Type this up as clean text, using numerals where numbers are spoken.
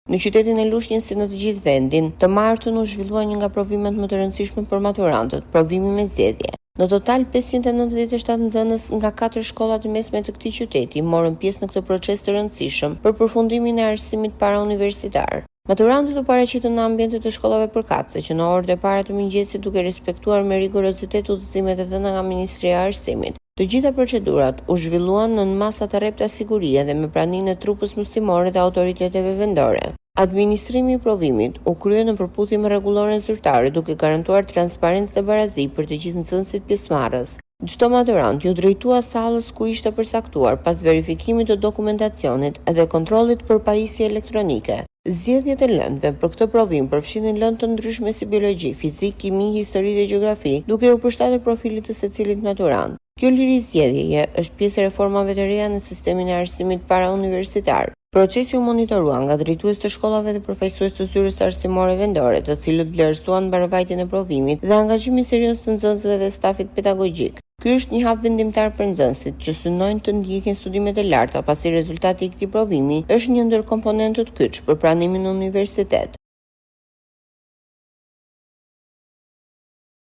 Në qytetin e Lushnjës si në të gjithë vendin, të martën u zhvillua një nga provimet më të rëndësishme për maturantët, provimi me zgjedhje. Në total, 597 nxënës nga 4 shkolla të mesme të këtij qyteti morën pjesë në këtë proces të rëndësishëm për përfundimin e arsimit parauniversitar. Maturantët u paraqitën në ambiente të shkollave përkatëse që në orët e para të mëngjesit duke respektuar me rigorozitet udhëzimet e dhëna nga Ministria e Arsimit. Të gjitha procedurat u zhvilluan në masa të rrepta sigurie dhe me praninë e trupës mësimore dhe autoriteteve vendore. Administrimi i provimit u krye në përputhje me rregulloren zyrtare duke garantuar transparencë dhe barazi për të gjithë nxënësit pjesëmarrës. Çdo maturant ju drejtua sallës ku ishte përcaktuar pas verifikimit të dokumentacionit dhe kontrollit për pajisje elektronike. Zgjedhjet e lëndëve për këtë provim përfshinin lëndë të ndryshme si biologji, fizik, kimi, histori dhe gjeografi, duke u përshtatur profilit të secilit maturant. Kjo liri zgjedhjeje është pjesë e reformave të reja në sistemin e arsimit parauniversitar. Procesi u monitorua nga drejtues të shkollave dhe profesues të zyrës arsimore vendore, të cilët vlerësuan mbarvajtjen e provimit dhe angazhimin serioz të nxënësve dhe stafit pedagogjik. Ky është një hap vendimtar për nxënësit që synojnë të ndjekin studimet e larta, pasi rezultati i këtij provimi është një ndër komponentët kyç për pranimin në universitet.